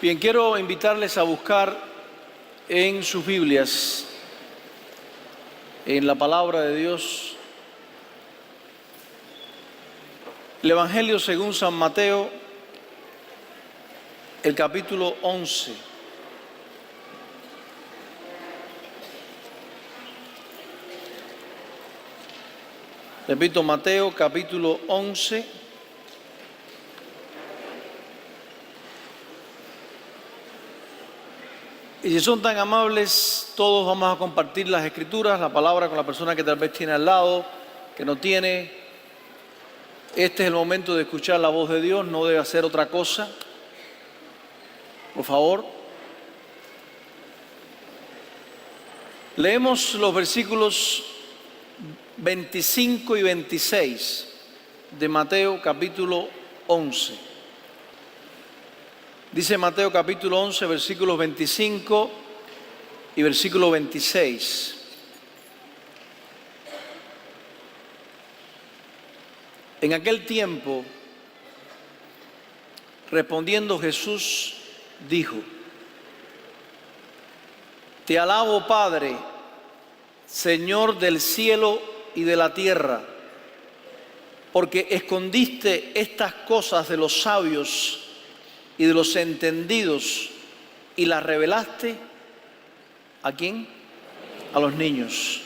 Bien, quiero invitarles a buscar en sus Biblias, en la palabra de Dios, el Evangelio según San Mateo, el capítulo 11. Repito, Mateo capítulo 11. Y si son tan amables, todos vamos a compartir las escrituras, la palabra con la persona que tal vez tiene al lado, que no tiene. Este es el momento de escuchar la voz de Dios, no debe hacer otra cosa. Por favor. Leemos los versículos 25 y 26 de Mateo capítulo 11. Dice Mateo capítulo 11, versículos 25 y versículo 26. En aquel tiempo, respondiendo Jesús, dijo: Te alabo, Padre, Señor del cielo y de la tierra, porque escondiste estas cosas de los sabios y de los entendidos, y las revelaste, ¿a quién? A los niños.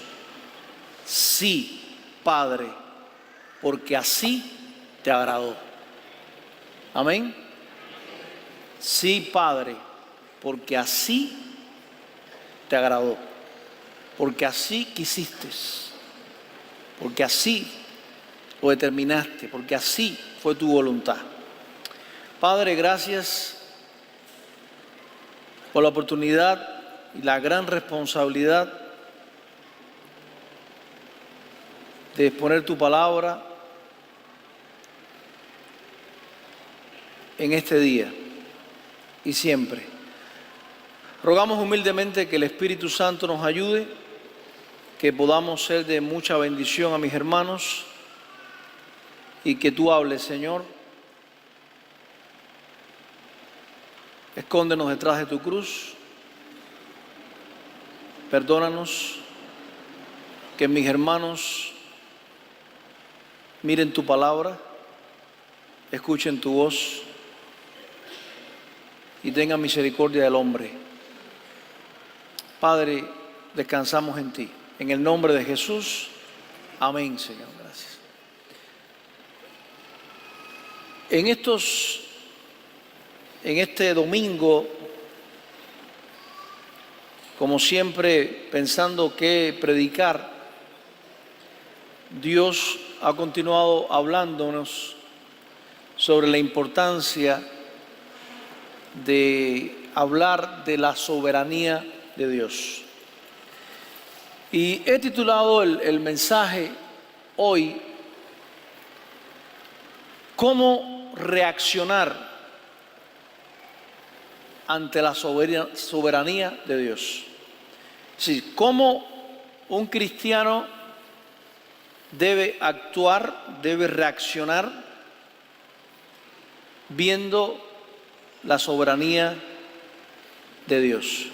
Sí, Padre, porque así te agradó. Amén. Sí, Padre, porque así te agradó, porque así quisiste, porque así lo determinaste, porque así fue tu voluntad. Padre, gracias por la oportunidad y la gran responsabilidad de exponer tu palabra en este día y siempre. Rogamos humildemente que el Espíritu Santo nos ayude, que podamos ser de mucha bendición a mis hermanos y que tú hables, Señor. Escóndenos detrás de tu cruz, perdónanos, que mis hermanos miren tu palabra, escuchen tu voz y tengan misericordia del hombre. Padre, descansamos en ti. En el nombre de Jesús, amén, Señor. Gracias. En este domingo, como siempre, pensando qué predicar, Dios ha continuado hablándonos sobre la importancia de hablar de la soberanía de Dios. Y he titulado el mensaje hoy, ¿cómo reaccionar ante la soberanía de Dios? Sí, cómo un cristiano debe actuar, debe reaccionar viendo la soberanía de Dios.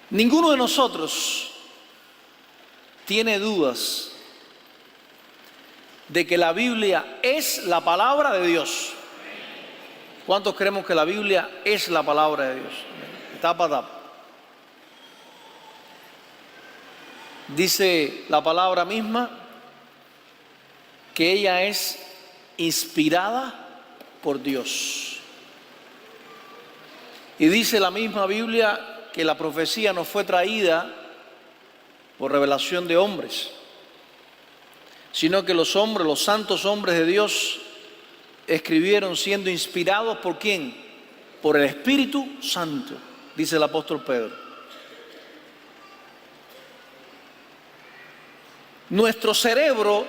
Ninguno de nosotros tiene dudas de que la Biblia es la palabra de Dios. ¿Cuántos creemos que la Biblia es la palabra de Dios? Tapa, tapa. Dice la palabra misma que ella es inspirada por Dios. Y dice la misma Biblia que la profecía no fue traída por revelación de hombres, sino que los hombres, los santos hombres de Dios, escribieron siendo inspirados ¿por quién? Por el Espíritu Santo, dice el apóstol Pedro. Nuestro cerebro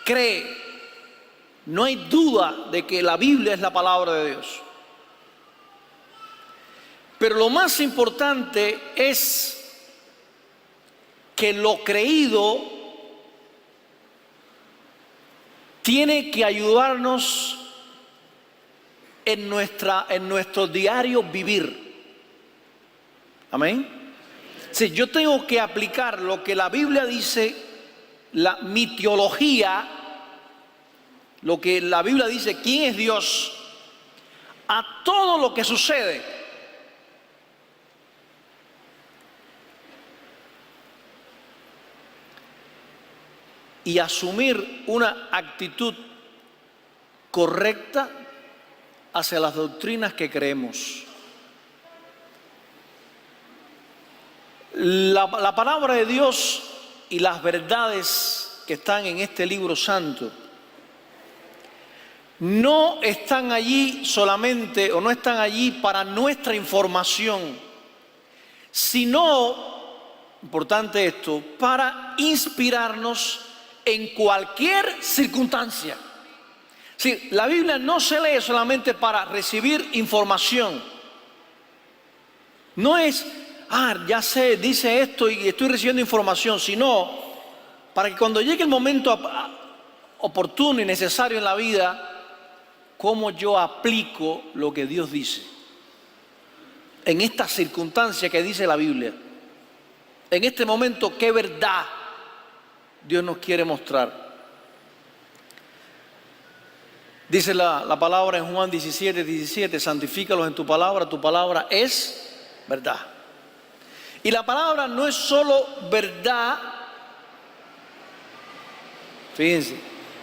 cree, no hay duda de que la Biblia es la palabra de Dios. Pero lo más importante es que lo creído tiene que ayudarnos en nuestro diario vivir. Amén. Si yo tengo que aplicar lo que la Biblia dice, mi teología, lo que la Biblia dice, quién es Dios, a todo lo que sucede. Y asumir una actitud correcta hacia las doctrinas que creemos. La palabra de Dios y las verdades que están en este libro santo no están allí solamente, o no están allí para nuestra información, sino, importante esto, para inspirarnos en cualquier circunstancia. Sí, la Biblia no se lee solamente para recibir información. No es, ya sé, dice esto y estoy recibiendo información, sino para que cuando llegue el momento oportuno y necesario en la vida, cómo yo aplico lo que Dios dice. En esta circunstancia que dice la Biblia. En este momento, ¿qué verdad Dios nos quiere mostrar? Dice la palabra en Juan 17:17, santifícalos en tu palabra es verdad. Y la palabra no es solo verdad, fíjense,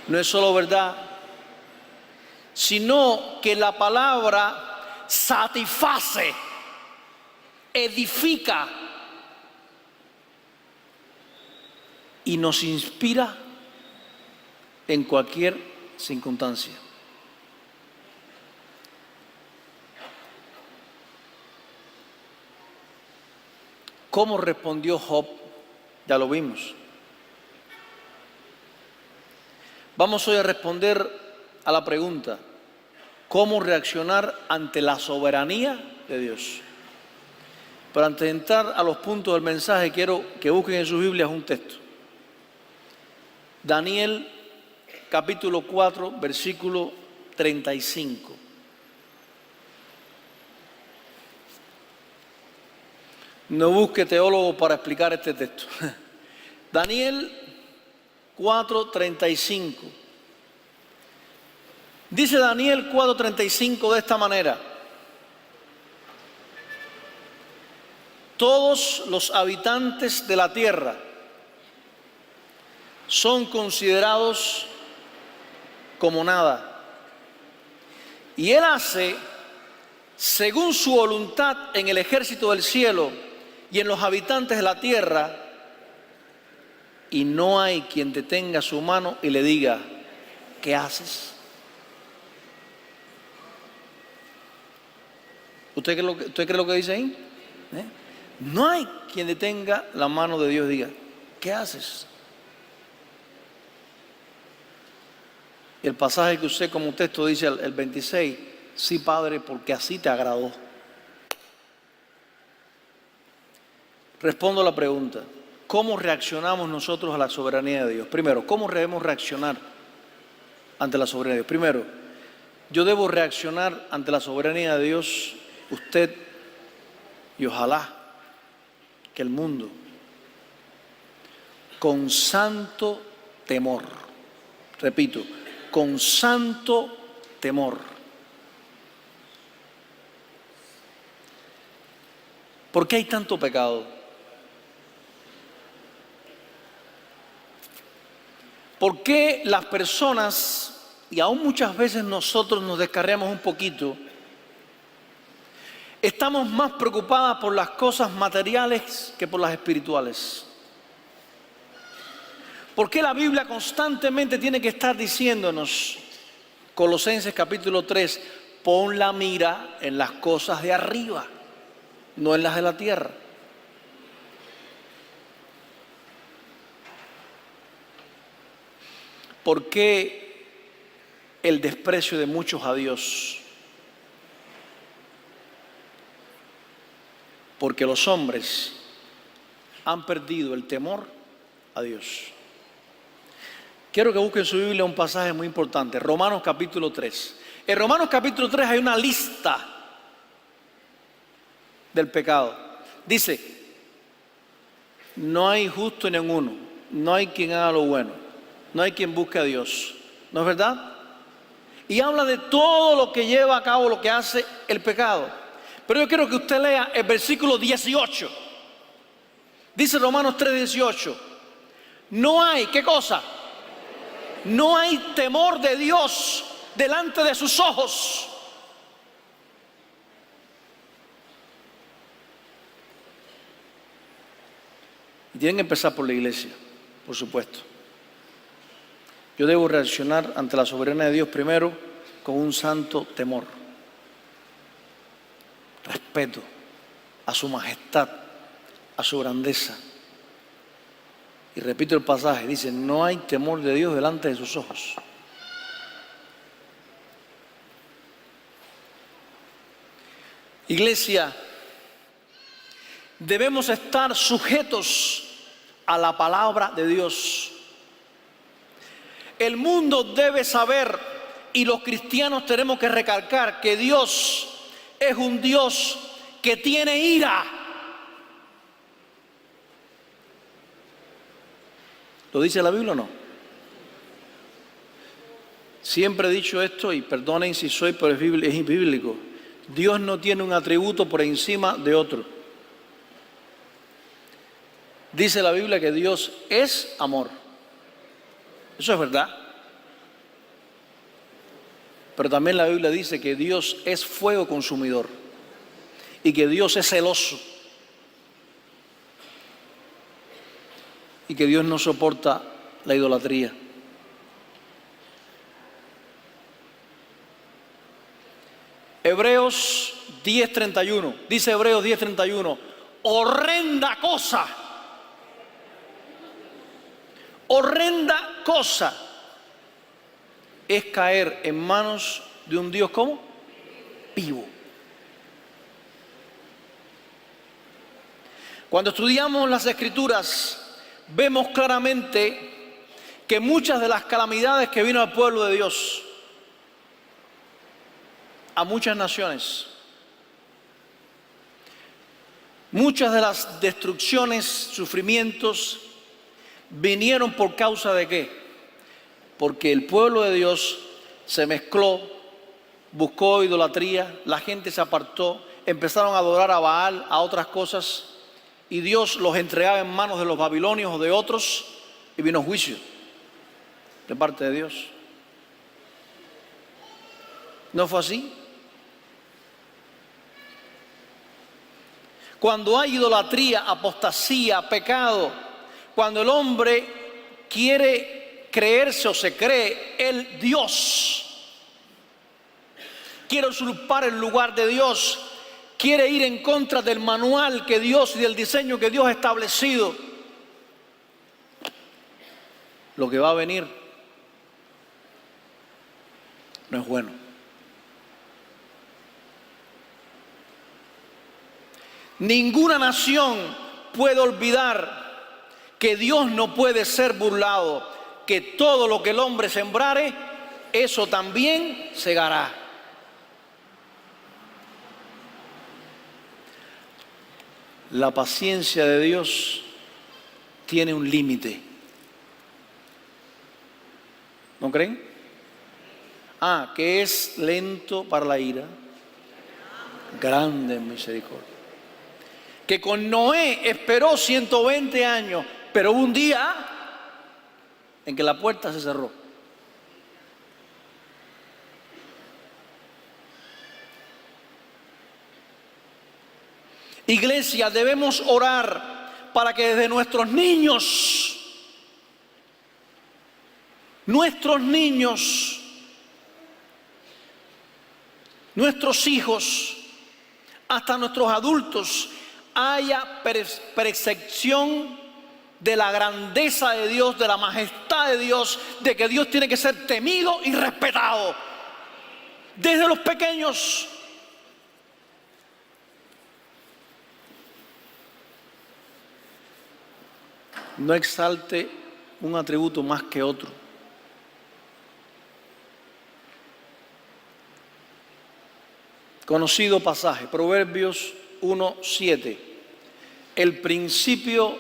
no es solo verdad, sino que la palabra satisface, edifica y nos inspira en cualquier circunstancia. ¿Cómo respondió Job? Ya lo vimos. Vamos hoy a responder a la pregunta, ¿cómo reaccionar ante la soberanía de Dios? Pero antes de entrar a los puntos del mensaje, quiero que busquen en sus Biblias un texto. Daniel capítulo 4, versículo 35. No busque teólogo para explicar este texto. Daniel 4:35. Dice Daniel 4:35 de esta manera: todos los habitantes de la tierra son considerados como nada, y Él hace según su voluntad en el ejército del cielo y en los habitantes de la tierra, y no hay quien detenga su mano y le diga, ¿qué haces? ¿Usted cree lo que dice ahí? No hay quien detenga la mano de Dios y diga, ¿qué haces? El pasaje que usé como texto dice el 26, sí, Padre, porque así te agradó. Respondo a la pregunta, ¿cómo reaccionamos nosotros a la soberanía de Dios? Primero, ¿cómo debemos reaccionar ante la soberanía de Dios? Primero, yo debo reaccionar ante la soberanía de Dios, usted, y ojalá que el mundo, con santo temor. Repito, con santo temor. ¿Por qué hay tanto pecado? ¿Por qué las personas, y aún muchas veces nosotros nos descarriamos un poquito, estamos más preocupadas por las cosas materiales que por las espirituales? ¿Por qué la Biblia constantemente tiene que estar diciéndonos, Colosenses capítulo 3, pon la mira en las cosas de arriba, no en las de la tierra? ¿Por qué el desprecio de muchos a Dios? Porque los hombres han perdido el temor a Dios. Quiero que busquen en su Biblia un pasaje muy importante, Romanos capítulo 3. En Romanos capítulo 3 hay una lista del pecado. Dice, no hay justo ni en uno, no hay quien haga lo bueno, no hay quien busque a Dios. ¿No es verdad? Y habla de todo lo que lleva a cabo, lo que hace el pecado. Pero yo quiero que usted lea el versículo 18. Dice Romanos 3:18. No hay, ¿qué cosa? No hay temor de Dios delante de sus ojos. Y tienen que empezar por la iglesia, por supuesto. Yo debo reaccionar ante la soberanía de Dios primero con un santo temor, respeto a su majestad, a su grandeza. Y repito el pasaje, dice, no hay temor de Dios delante de sus ojos. Iglesia, debemos estar sujetos a la palabra de Dios. El mundo debe saber, y los cristianos tenemos que recalcar, que Dios es un Dios que tiene ira. ¿Lo dice la Biblia o no? Siempre he dicho esto, y perdonen si soy, pero es bíblico. Dios no tiene un atributo por encima de otro. Dice la Biblia que Dios es amor. Eso es verdad. Pero también la Biblia dice que Dios es fuego consumidor y que Dios es celoso y que Dios no soporta la idolatría. Hebreos 10:31, dice Hebreos 10:31, horrenda cosa es caer en manos de un Dios ¿cómo? Vivo. Cuando estudiamos las Escrituras, vemos claramente que muchas de las calamidades que vino al pueblo de Dios, a muchas naciones, muchas de las destrucciones, sufrimientos, vinieron por causa de ¿qué? Porque el pueblo de Dios se mezcló, buscó idolatría, la gente se apartó, empezaron a adorar a Baal, a otras cosas, y Dios los entregaba en manos de los babilonios o de otros, y vino juicio de parte de Dios. ¿No fue así? Cuando hay idolatría, apostasía, pecado, cuando el hombre quiere creerse o se cree el Dios, quiere usurpar el lugar de Dios, quiere ir en contra del manual que Dios y del diseño que Dios ha establecido, lo que va a venir no es bueno. Ninguna nación puede olvidar que Dios no puede ser burlado, que todo lo que el hombre sembrare, eso también segará. La paciencia de Dios tiene un límite. ¿No creen? Que es lento para la ira, grande en misericordia. Que con Noé esperó 120 años, pero hubo un día en que la puerta se cerró. Iglesia, debemos orar para que desde nuestros niños, nuestros hijos, hasta nuestros adultos, haya percepción de la grandeza de Dios, de la majestad de Dios, de que Dios tiene que ser temido y respetado desde los pequeños. No exalte un atributo más que otro. Conocido pasaje, Proverbios 1:7. El principio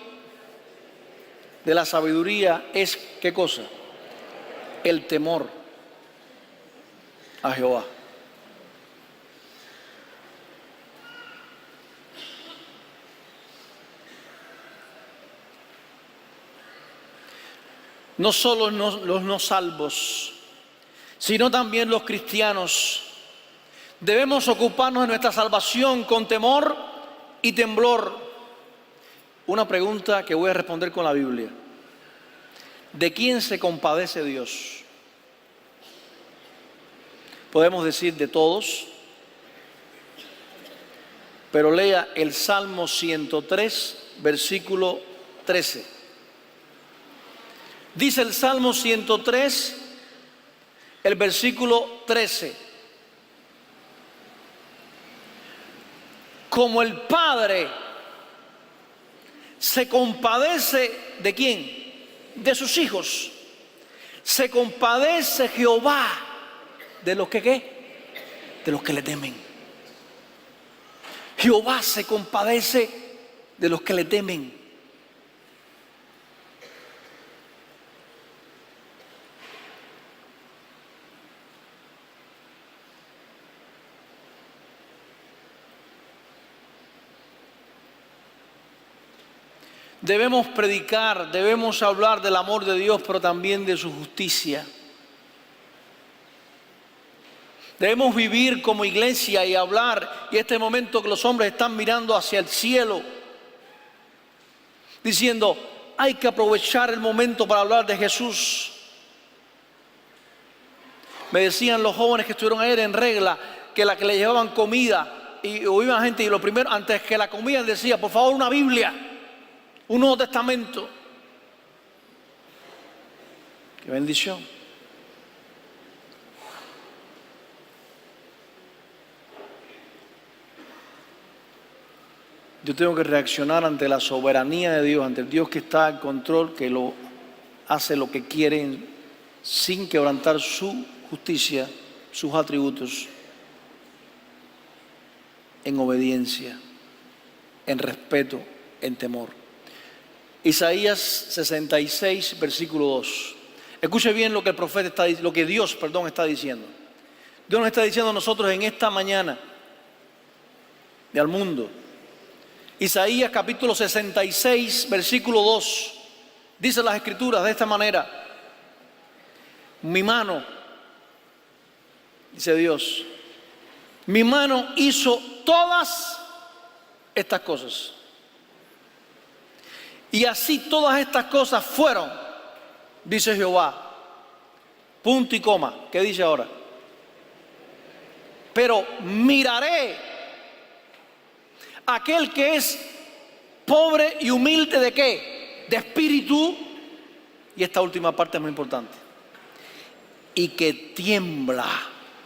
de la sabiduría es, ¿qué cosa? El temor a Jehová. No solo los no salvos, sino también los cristianos debemos ocuparnos de nuestra salvación con temor y temblor. Una pregunta que voy a responder con la Biblia. ¿De quién se compadece Dios? Podemos decir de todos, pero lea el Salmo 103, versículo 13. Dice el Salmo 103, el versículo 13. Como el Padre se compadece ¿de quién? De sus hijos. Se compadece Jehová de los que ¿qué? De los que le temen. Jehová se compadece de los que le temen. Debemos predicar, debemos hablar del amor de Dios, pero también de su justicia. Debemos vivir como iglesia y hablar, y este momento que los hombres están mirando hacia el cielo, diciendo, hay que aprovechar el momento para hablar de Jesús. Me decían los jóvenes que estuvieron ayer en Regla, que la que le llevaban comida, y oían gente, y lo primero, antes que la comida decía, por favor, una Biblia. Un Nuevo Testamento. Qué bendición. Yo tengo que reaccionar ante la soberanía de Dios, ante el Dios que está en control, que lo hace lo que quiere sin quebrantar su justicia, sus atributos, en obediencia, en respeto, en temor. Isaías 66, versículo 2. Escuche bien lo que el profeta está diciendo, lo que Dios, está diciendo. Dios nos está diciendo a nosotros en esta mañana y al mundo. Isaías capítulo 66, versículo 2. Dice las Escrituras de esta manera: mi mano, dice Dios, mi mano hizo todas estas cosas. Y así todas estas cosas fueron, dice Jehová. Punto y coma. ¿Qué dice ahora? Pero miraré a aquel que es pobre y humilde ¿de qué? De espíritu. Y esta última parte es muy importante. Y que tiembla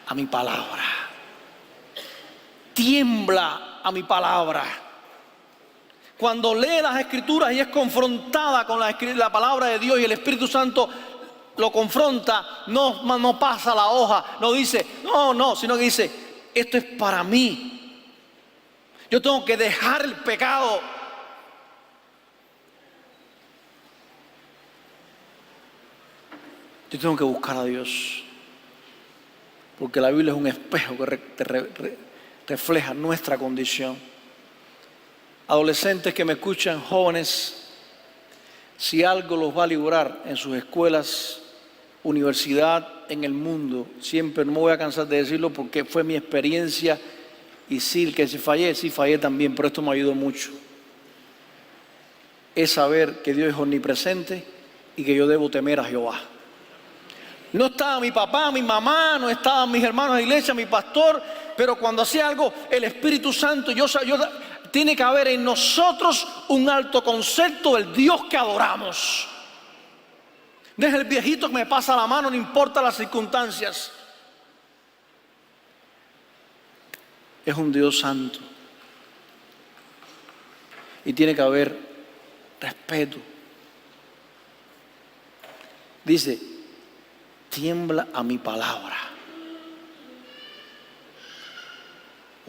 a mi palabra. Tiembla a mi palabra. Cuando lee las Escrituras y es confrontada con la palabra de Dios y el Espíritu Santo lo confronta, no pasa la hoja, no dice, no, sino que dice, esto es para mí. Yo tengo que dejar el pecado. Yo tengo que buscar a Dios. Porque la Biblia es un espejo que refleja nuestra condición. Adolescentes que me escuchan, jóvenes, si algo los va a librar en sus escuelas, universidad, en el mundo, siempre no me voy a cansar de decirlo porque fue mi experiencia, y sí, que si fallé también, pero esto me ayudó mucho. Es saber que Dios es omnipresente y que yo debo temer a Jehová. No estaba mi papá, mi mamá, no estaban mis hermanos de iglesia, mi pastor, pero cuando hacía algo, el Espíritu Santo, tiene que haber en nosotros un alto concepto del Dios que adoramos. Deja el viejito que me pasa la mano, no importa las circunstancias. Es un Dios santo. Y tiene que haber respeto. Dice, tiembla a mi palabra.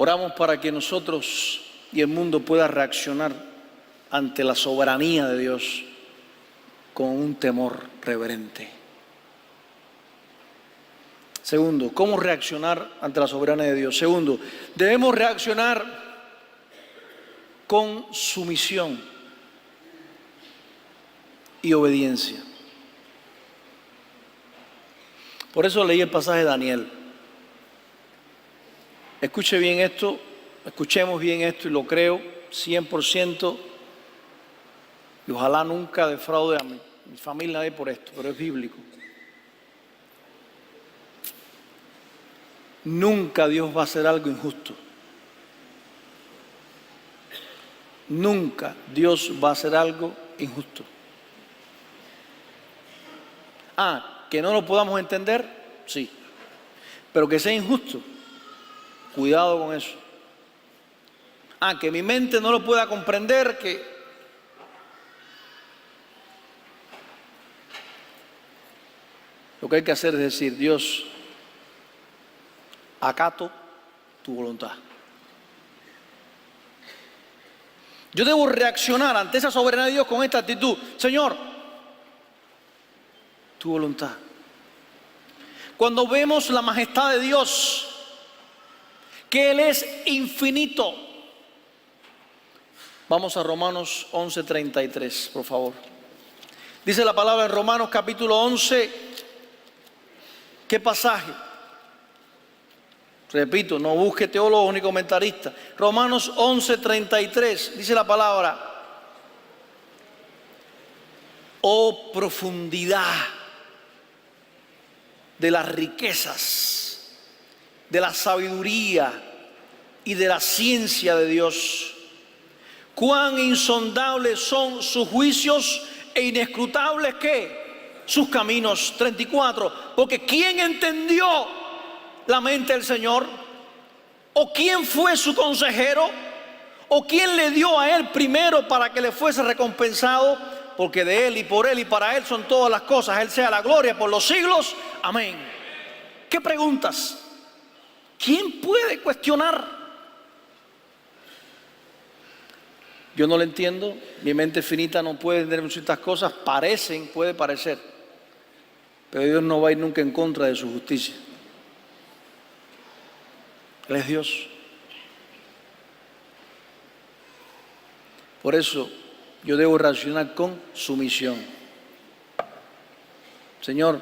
Oramos para que nosotros y el mundo pueda reaccionar ante la soberanía de Dios con un temor reverente. Segundo, ¿cómo reaccionar ante la soberanía de Dios? Segundo, debemos reaccionar con sumisión y obediencia. Por eso leí el pasaje de Daniel. Escuche bien esto, escuchemos bien esto y lo creo 100%. Y ojalá nunca defraude a mi familia nadie por esto, pero es bíblico. Nunca Dios va a hacer algo injusto. Nunca Dios va a hacer algo injusto. Que no lo podamos entender, sí. Pero que sea injusto, cuidado con eso. Que mi mente no lo pueda comprender, que lo que hay que hacer es decir: Dios, acato tu voluntad. Yo debo reaccionar ante esa soberanía de Dios con esta actitud: Señor, tu voluntad. Cuando vemos la majestad de Dios, que Él es infinito. Vamos a Romanos 11:33, por favor. Dice la palabra en Romanos capítulo 11, ¿qué pasaje? Repito, no busque teólogos ni comentaristas. Romanos 11:33, dice la palabra: oh profundidad de las riquezas, de la sabiduría y de la ciencia de Dios. Cuán insondables son sus juicios e inescrutables, ¿qué? Sus caminos. 34. Porque ¿quién entendió la mente del Señor? ¿O quién fue su consejero? ¿O quién le dio a Él primero para que le fuese recompensado? Porque de Él y por Él y para Él son todas las cosas. A Él sea la gloria por los siglos. Amén. ¿Qué preguntas? ¿Quién puede cuestionar? Yo no lo entiendo. Mi mente finita no puede entender ciertas cosas. Puede parecer. Pero Dios no va a ir nunca en contra de su justicia. Él es Dios. Por eso yo debo reaccionar con sumisión. Señor,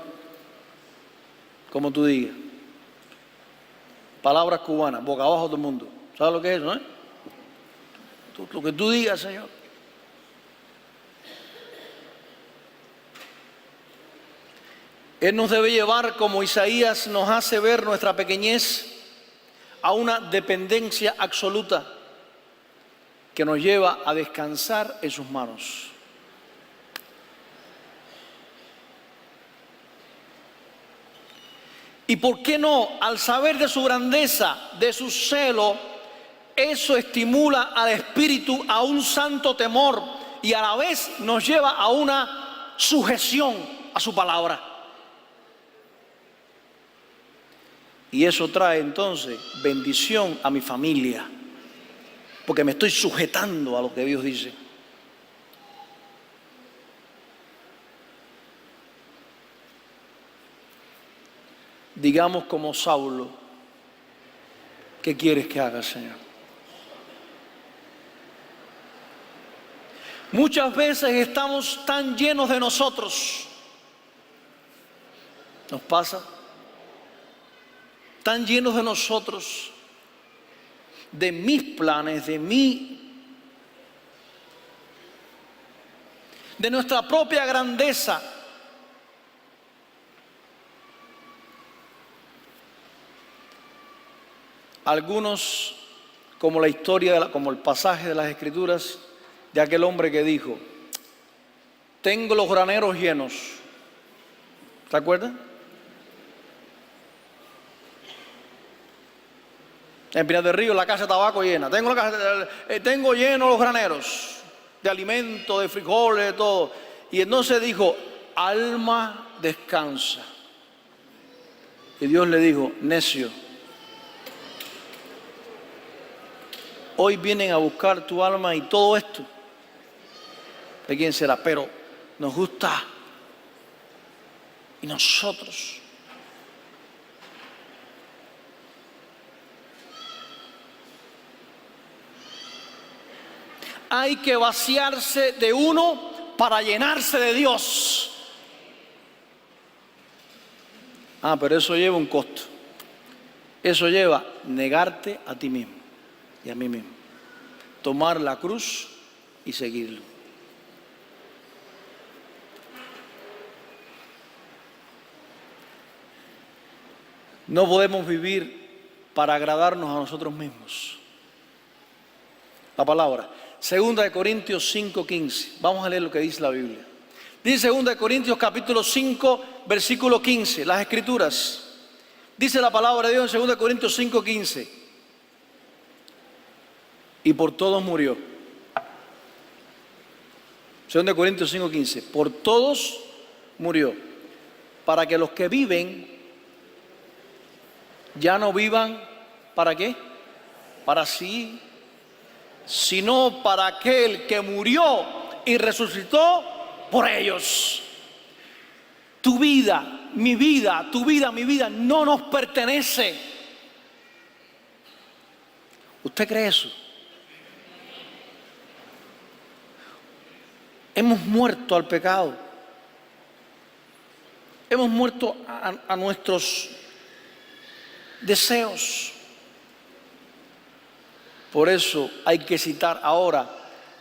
como tú digas. Palabras cubanas, boca abajo todo el mundo. ¿Sabes lo que es eso, no? Lo que tú digas, Señor. Él nos debe llevar, como Isaías nos hace ver nuestra pequeñez, a una dependencia absoluta que nos lleva a descansar en sus manos. ¿Y por qué no? Al saber de su grandeza, de su celo, eso estimula al espíritu a un santo temor y a la vez nos lleva a una sujeción a su palabra. Y eso trae entonces bendición a mi familia, porque me estoy sujetando a lo que Dios dice. Digamos como Saulo: ¿qué quieres que haga, Señor? Muchas veces estamos tan llenos de nosotros. ¿Nos pasa? Tan llenos de nosotros, de mis planes, de nuestra propia grandeza. Algunos, como la historia, como el pasaje de las Escrituras de aquel hombre que dijo: tengo los graneros llenos. ¿Se acuerdan? En Pinar del Río, la casa de tabaco llena. Tengo llenos los graneros de alimento, de frijoles, de todo. Y entonces dijo: alma, descansa. Y Dios le dijo: necio, hoy vienen a buscar tu alma y todo esto, ¿de quién será? Pero nos gusta. Y nosotros, hay que vaciarse de uno para llenarse de Dios. Pero eso lleva un costo. Eso lleva negarte a ti mismo y a mí mismo. Tomar la cruz y seguirlo. No podemos vivir para agradarnos a nosotros mismos. La palabra. 2 Corintios 5:15. Vamos a leer lo que dice la Biblia. Dice 2 Corintios capítulo 5, versículo 15. Las Escrituras. Dice la palabra de Dios en 2 Corintios 5:15. Y por todos murió. 2 Corintios 5:15. Por todos murió. Para que los que viven ya no vivan, ¿para qué? Para sí, sino para aquel que murió y resucitó por ellos. Tu vida, mi vida, tu vida, mi vida no nos pertenece. ¿Usted cree eso? Hemos muerto al pecado. Hemos muerto a nuestros deseos. Por eso hay que citar ahora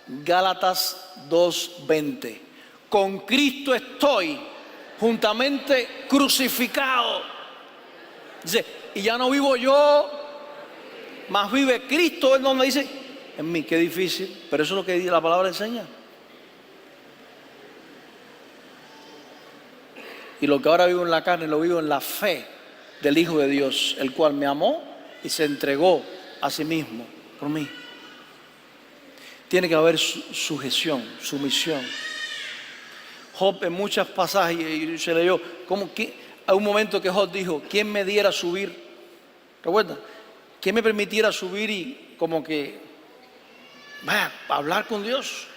Gálatas 2:20. Con Cristo estoy juntamente crucificado. Dice, y ya no vivo yo, mas vive Cristo. Es donde dice, en mí. Qué difícil, pero eso es lo que la palabra enseña. Y lo que ahora vivo en la carne, lo vivo en la fe del Hijo de Dios, el cual me amó y se entregó a sí mismo por mí. Tiene que haber sujeción, sumisión. Job en muchos pasajes y se leyó, hay un momento que Job dijo, ¿quién me diera subir? ¿Recuerda? ¿Quién me permitiera subir y como que hablar con Dios?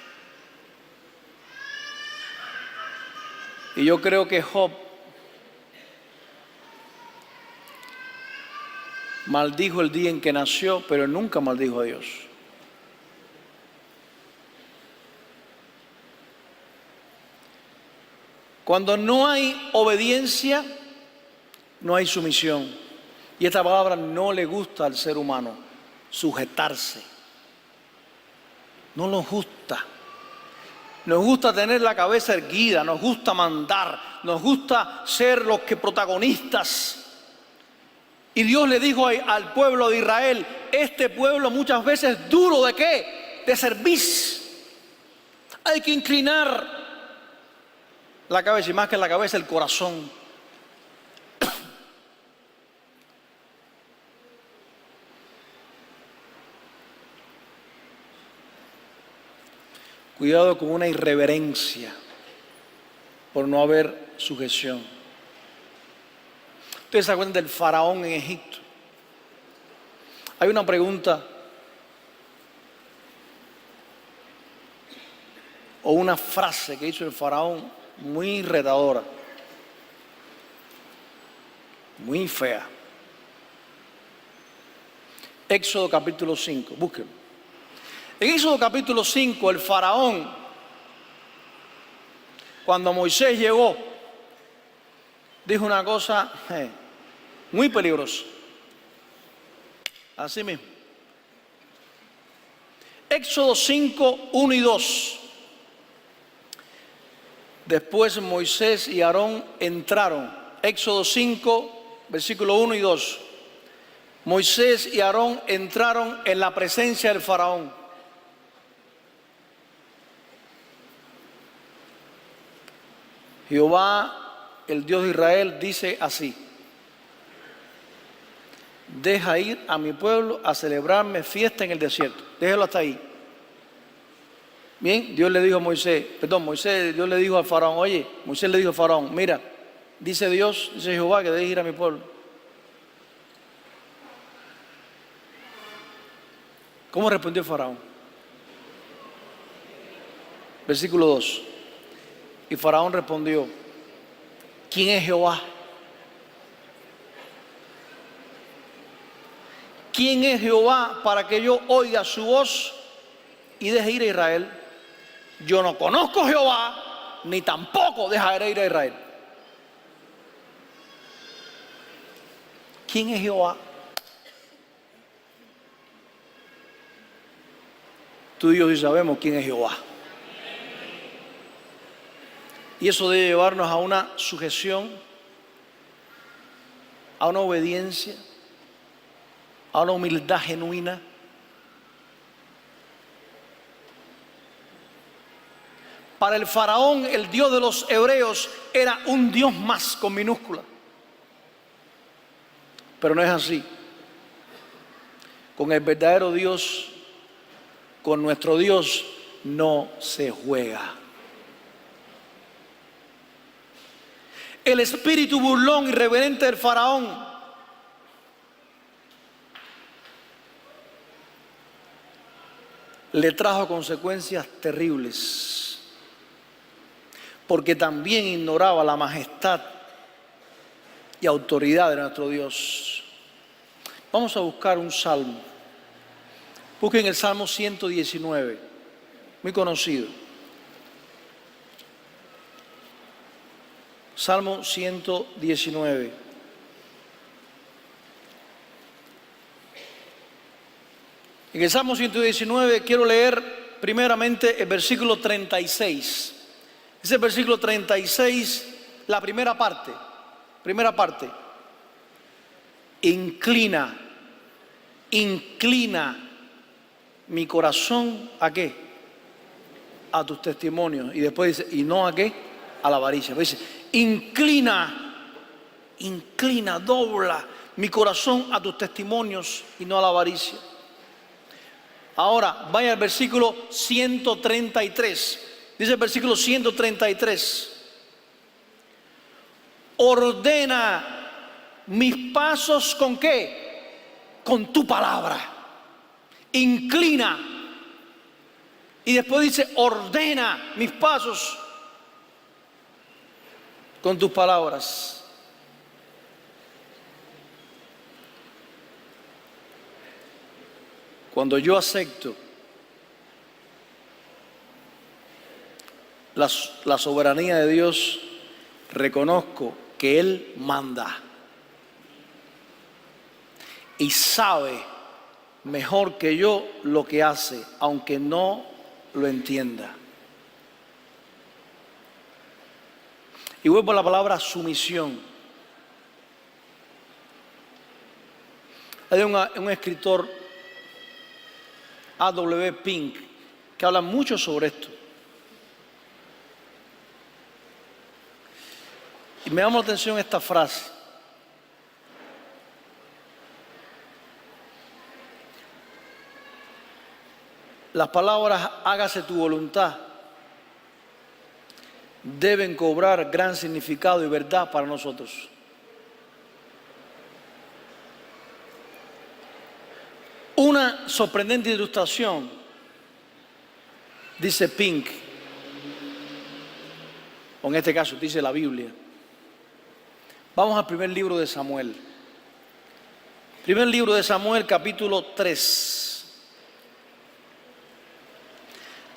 Y yo creo que Job maldijo el día en que nació, pero nunca maldijo a Dios. Cuando no hay obediencia, no hay sumisión. Y esta palabra no le gusta al ser humano, sujetarse. No nos gusta. Nos gusta tener la cabeza erguida, nos gusta mandar, nos gusta ser los que protagonistas. Y Dios le dijo al pueblo de Israel, este pueblo muchas veces es duro ¿de qué? De cerviz. Hay que inclinar la cabeza, y más que la cabeza, el corazón. Cuidado con una irreverencia por no haber sujeción. Ustedes se acuerdan del faraón en Egipto. Hay una pregunta o una frase que hizo el faraón muy retadora, muy fea. Éxodo capítulo 5, búsquenlo. En Éxodo capítulo 5, el faraón, cuando Moisés llegó, dijo una cosa muy peligrosa. Así mismo. Éxodo 5, 1 y 2. Después Moisés y Aarón entraron. Éxodo 5, versículo 1 y 2. Moisés y Aarón entraron en la presencia del faraón. Jehová, el Dios de Israel, dice así: deja ir a mi pueblo a celebrarme fiesta en el desierto. Déjalo hasta ahí. Bien, Dios le dijo a Moisés, Dios le dijo al faraón, oye, Moisés le dijo al faraón, mira, dice Dios, dice Jehová, que deje ir a mi pueblo. ¿Cómo respondió el faraón? Versículo 2. Y faraón respondió: ¿quién es Jehová? ¿Quién es Jehová para que yo oiga su voz y deje ir a Israel? Yo no conozco a Jehová, ni tampoco dejaré ir a Israel. ¿Quién es Jehová? Tú y yo sí sabemos quién es Jehová. Y eso debe llevarnos a una sujeción, a una obediencia, a una humildad genuina. Para el faraón, el Dios de los hebreos era un Dios más con minúscula. Pero no es así. Con el verdadero Dios, con nuestro Dios, no se juega. El espíritu burlón y irreverente del faraón le trajo consecuencias terribles, porque también ignoraba la majestad y autoridad de nuestro Dios. Vamos a buscar un salmo. Busquen el Salmo 119, muy conocido. Salmo 119. En el Salmo 119 quiero leer primeramente el versículo 36. Ese versículo 36, la primera parte. Primera parte. Inclina mi corazón, ¿a qué? A tus testimonios. Y después dice, ¿y no a qué? A la avaricia. Dice, inclina, dobla mi corazón a tus testimonios y no a la avaricia. Ahora, vaya al versículo 133. Dice el versículo 133. Ordena mis pasos ¿con qué? Con tu palabra. Inclina. Y después dice, ordena mis pasos con tus palabras. Cuando yo acepto la soberanía de Dios, reconozco que Él manda y sabe mejor que yo lo que hace, aunque no lo entienda. Y vuelvo a la palabra sumisión. Hay un escritor, A.W. Pink, que habla mucho sobre esto. Y me llama la atención esta frase. Las palabras hágase tu voluntad deben cobrar gran significado y verdad para nosotros. Una sorprendente ilustración, dice Pink, o en este caso dice la Biblia. Vamos al primer libro de Samuel. Primer libro de Samuel, capítulo 3.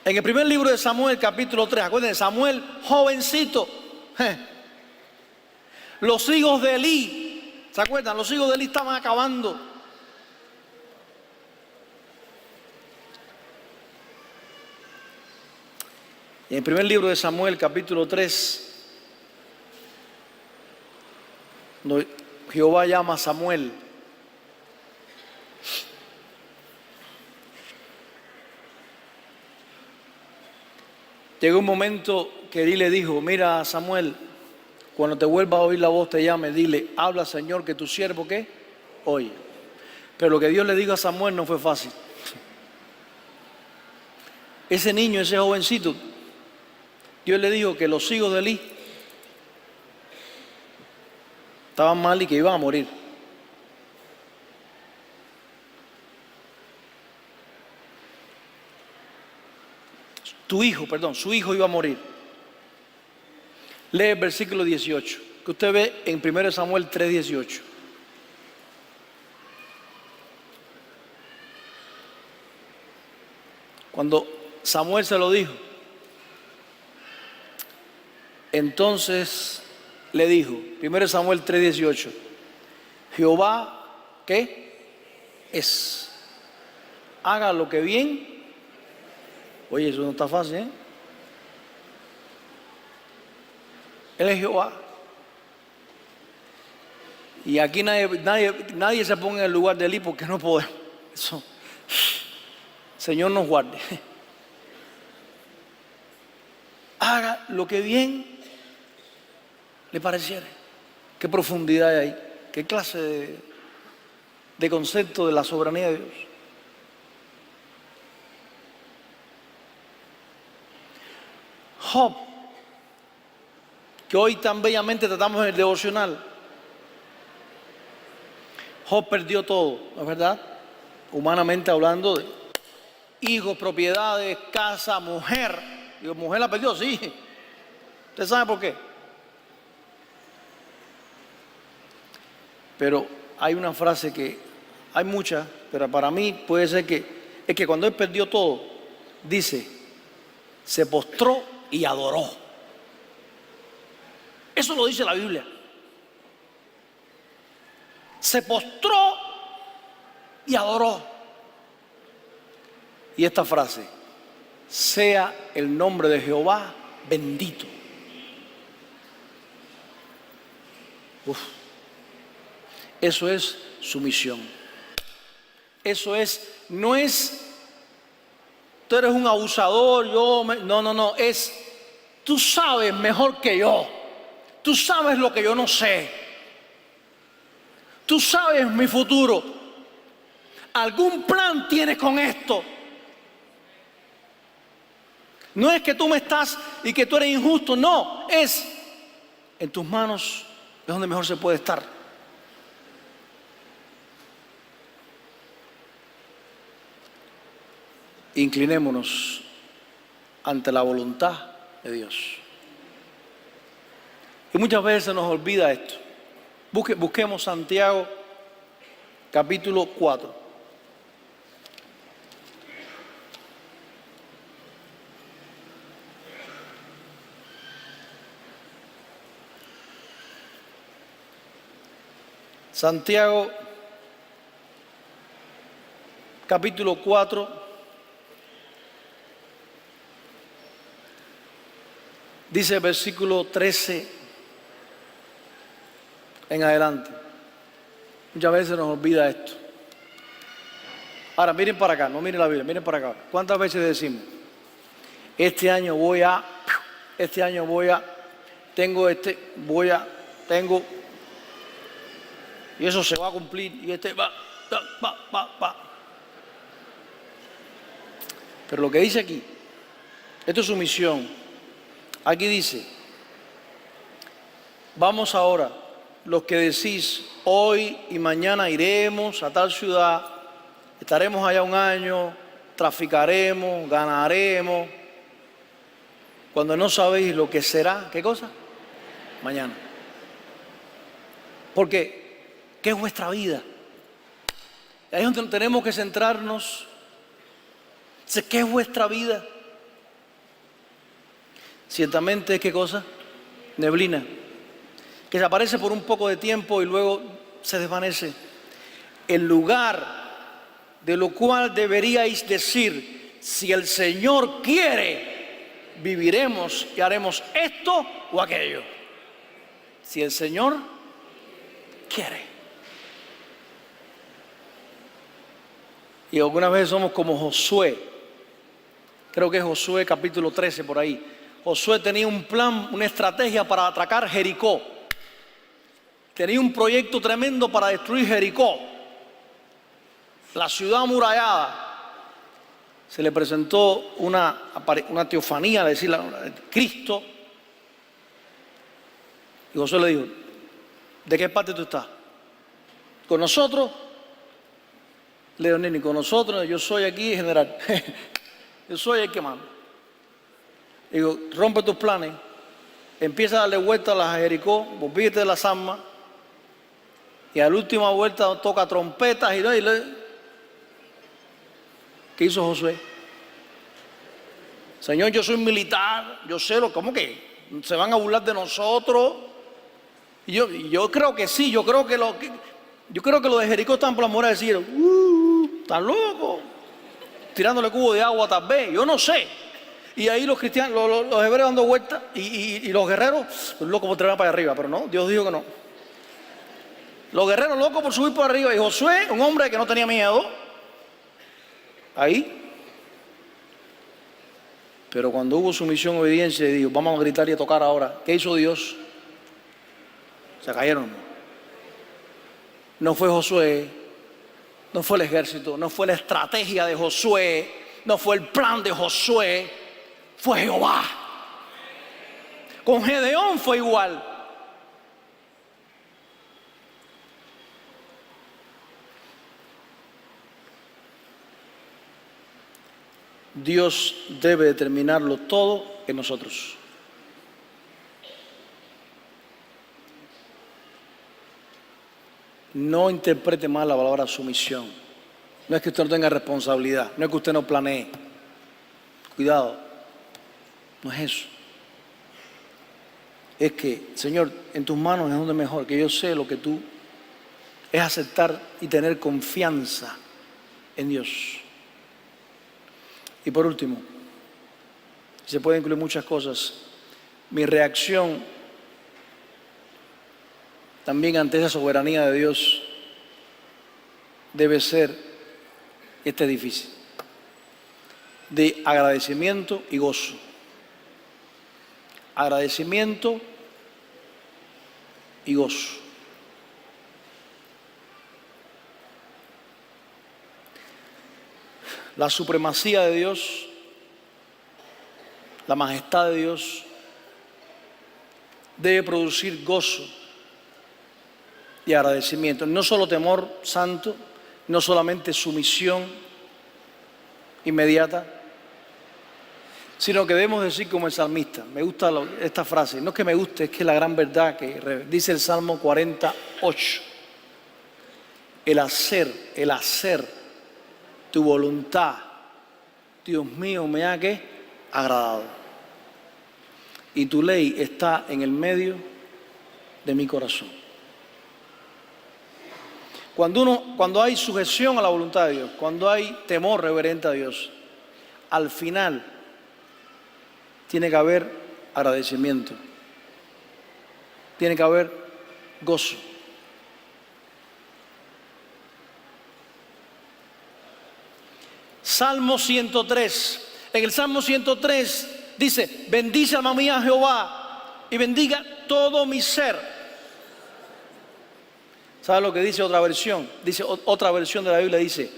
En el primer libro de Samuel, capítulo 3, acuérdense, Samuel, jovencito. Los hijos de Elí, ¿se acuerdan? Los hijos de Elí estaban acabando. En el primer libro de Samuel, capítulo 3, Jehová llama a Samuel. Llegó un momento que Elí le dijo, mira Samuel, cuando te vuelvas a oír la voz te llame, dile, habla Señor que tu siervo ¿qué? Oye. Pero lo que Dios le dijo a Samuel no fue fácil. Ese niño, ese jovencito, Dios le dijo que los hijos de Elí estaban mal y que iban a morir. su hijo iba a morir. Lee el versículo 18, que usted ve en 1 Samuel 3:18. Cuando Samuel se lo dijo, entonces le dijo, 1 Samuel 3:18, Jehová, ¿qué? Es. Haga lo que bien. Oye, eso no está fácil, ¿eh? Él es Jehová. Y aquí nadie se pone en el lugar de Eli porque no podemos. Eso. Señor nos guarde. Haga lo que bien le pareciere. Qué profundidad hay ahí. Qué clase de concepto de la soberanía de Dios. Job, que hoy tan bellamente tratamos en el devocional. Job perdió todo, ¿no es verdad? Humanamente hablando, de hijos, propiedades, casa, mujer. Digo, mujer la perdió, sí. ¿Usted sabe por qué? Pero hay una frase que, hay muchas, pero para mí puede ser que, es que cuando él perdió todo, dice, se postró y adoró. Eso lo dice la Biblia. Se postró y adoró. Y esta frase, sea el nombre de Jehová bendito. Uf. Eso es sumisión. Eso es, no es, tú eres un abusador, no, es, tú sabes mejor que yo. Tú sabes lo que yo no sé. Tú sabes mi futuro. Algún plan tienes con esto. No es que tú me estás y que tú eres injusto, no, es en tus manos es donde mejor se puede estar. Inclinémonos ante la voluntad de Dios. Y muchas veces se nos olvida esto. Busquemos Santiago capítulo 4. Santiago capítulo 4 dice versículo 13 en adelante. Muchas veces nos olvida esto. Ahora miren para acá, no miren la Biblia, miren para acá. ¿Cuántas veces decimos? Este año tengo, y eso se va a cumplir, y va. Pero lo que dice aquí, esto es su misión. Aquí dice, vamos ahora, los que decís, hoy y mañana iremos a tal ciudad, estaremos allá un año, traficaremos, ganaremos, cuando no sabéis lo que será, ¿qué cosa? Mañana. Porque, ¿qué es vuestra vida? Ahí es donde tenemos que centrarnos. ¿Qué es vuestra vida? Ciertamente, ¿qué cosa? Neblina, que se aparece por un poco de tiempo y luego se desvanece. En lugar de lo cual deberíais decir, si el Señor quiere, viviremos y haremos esto o aquello. Si el Señor quiere. Y algunas veces somos como Josué. Creo que es Josué capítulo 13 por ahí. Josué tenía un plan, una estrategia para atracar Jericó. Tenía un proyecto tremendo para destruir Jericó, la ciudad amurallada. Se le presentó una teofanía, decir, Cristo. Y Josué le dijo, ¿de qué parte tú estás? ¿Con nosotros? Le dijo, ni con nosotros, yo soy aquí general. Yo soy el que manda. Digo, rompe tus planes, empieza a darle vuelta a las Jericó, volvíte de las armas, y a la última vuelta toca trompetas y ¿qué hizo Josué? Señor, yo soy militar, yo sé ¿cómo que? ¿Se van a burlar de nosotros? Y yo creo que sí, yo creo que los de Jericó están por la muralla y decían, están locos, tirándole cubo de agua tal vez, yo no sé. Y ahí los cristianos, los hebreos dando vueltas y los guerreros, locos por tirar para arriba, pero no, Dios dijo que no. Los guerreros locos por subir para arriba, y Josué, un hombre que no tenía miedo, ahí. Pero cuando hubo sumisión y obediencia, y dijo, vamos a gritar y a tocar ahora, ¿qué hizo Dios? Se cayeron. No fue Josué, no fue el ejército, no fue la estrategia de Josué, no fue el plan de Josué, fue Jehová. Con Gedeón fue igual. Dios debe determinarlo todo en nosotros. No interprete mal la palabra sumisión. No es que usted no tenga responsabilidad, no es que usted no planee. Cuidado, no es eso. Es que, Señor, en tus manos es donde mejor, que yo sé lo que tú es aceptar y tener confianza en Dios. Y por último, se pueden incluir muchas cosas, mi reacción también ante esa soberanía de Dios debe ser, este es difícil, de agradecimiento y gozo. Agradecimiento y gozo. La supremacía de Dios, la majestad de Dios, debe producir gozo y agradecimiento. No solo temor santo, no solamente sumisión inmediata, sino que debemos decir como el salmista. Me gusta esta frase, no es que me guste, es que es la gran verdad que dice el Salmo 48. El hacer tu voluntad, Dios mío, me ha agradado. Y tu ley está en el medio de mi corazón. Cuando hay sujeción a la voluntad de Dios, cuando hay temor reverente a Dios, al final tiene que haber agradecimiento, tiene que haber gozo. Salmo 103. En el Salmo 103 dice, bendice alma mía a Jehová y bendiga todo mi ser. ¿Sabe lo que dice otra versión? Dice otra versión de la Biblia, dice,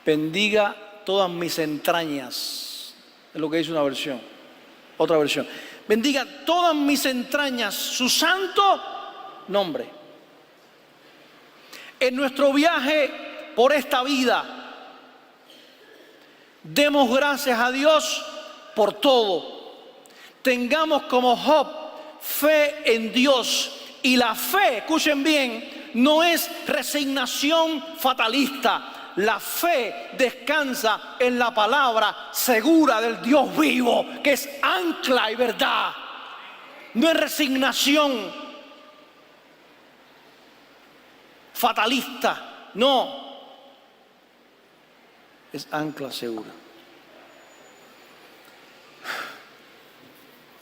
bendiga todas mis entrañas. Es lo que dice una versión. Otra versión. Bendiga todas mis entrañas, su santo nombre. En nuestro viaje por esta vida, demos gracias a Dios por todo. Tengamos como Job fe en Dios. Y la fe, escuchen bien, no es resignación fatalista. La fe descansa en la palabra segura del Dios vivo, que es ancla y verdad. No es resignación fatalista, no. Es ancla segura.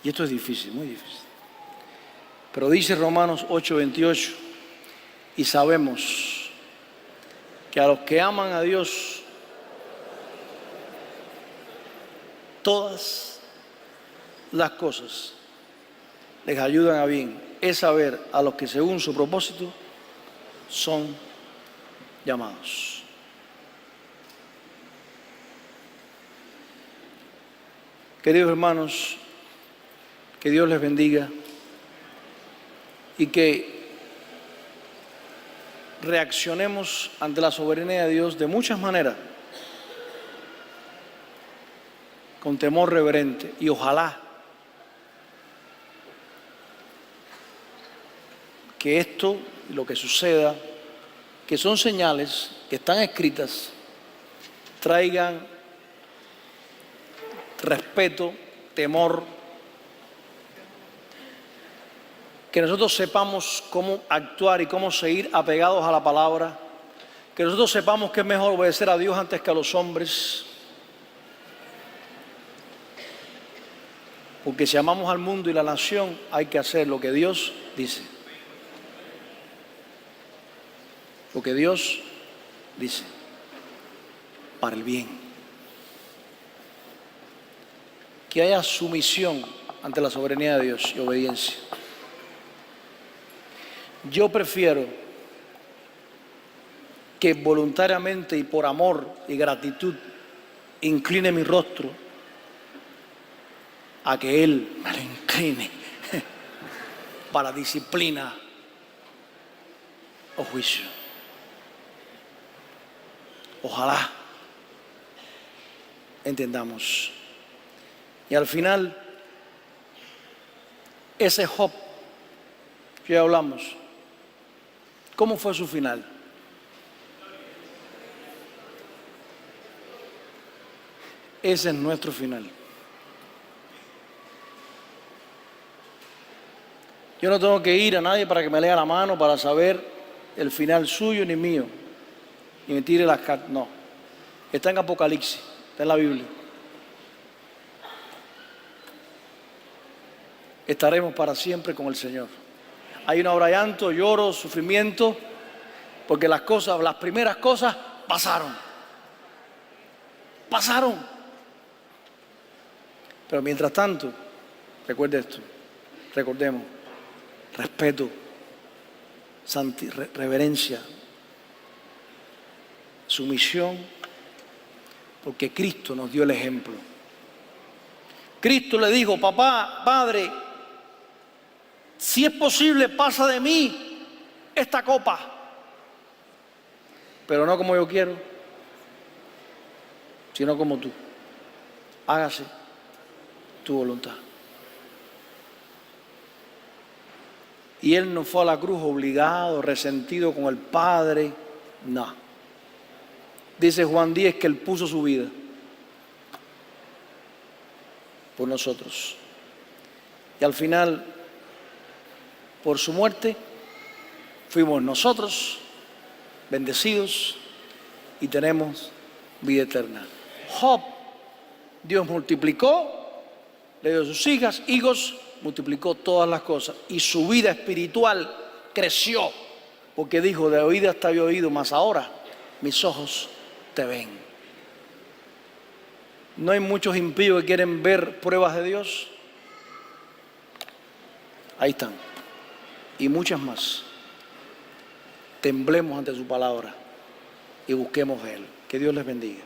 Y esto es difícil, muy difícil. Pero dice Romanos 8:28, y sabemos que a los que aman a Dios, todas las cosas les ayudan a bien. Es saber a los que según su propósito son llamados. Queridos hermanos, que Dios les bendiga y que reaccionemos ante la soberanía de Dios de muchas maneras. con temor reverente. Y ojalá que esto y lo que suceda, que son señales que están escritas, traigan respeto, temor, que nosotros sepamos cómo actuar y cómo seguir apegados a la palabra, que nosotros sepamos que es mejor obedecer a Dios antes que a los hombres, porque si amamos al mundo y la nación, hay que hacer lo que Dios dice. Lo que Dios dice, para el bien. Que haya sumisión ante la soberanía de Dios y obediencia. Yo prefiero que voluntariamente y por amor y gratitud incline mi rostro a que Él me lo incline para disciplina o juicio. Ojalá entendamos. Y al final, ese Job que ya hablamos, ¿cómo fue su final? Ese es nuestro final. Yo no tengo que ir a nadie para que me lea la mano para saber el final suyo ni mío. Y me tire las cartas. No. Está en Apocalipsis, está en la Biblia. Estaremos para siempre con el Señor. Hay una hora de llanto, lloro, sufrimiento, porque las primeras cosas pasaron. Pasaron. Pero mientras tanto, recuerde esto, recordemos, respeto, reverencia, sumisión, porque Cristo nos dio el ejemplo. Cristo le dijo, papá, padre, si es posible, pasa de mí esta copa, pero no como yo quiero, sino como tú. Hágase tu voluntad. Y Él no fue a la cruz obligado, resentido con el Padre, no. Dice Juan 10 que Él puso su vida por nosotros. Y al final, por su muerte, fuimos nosotros bendecidos y tenemos vida eterna. Job, Dios multiplicó, le dio a sus hijos, multiplicó todas las cosas y su vida espiritual creció, porque dijo, de oídas te había oído, mas ahora mis ojos te ven. No hay muchos impíos que quieren ver pruebas de Dios. Ahí están. Y muchas más. Temblemos ante su palabra y busquemos a Él. Que Dios les bendiga.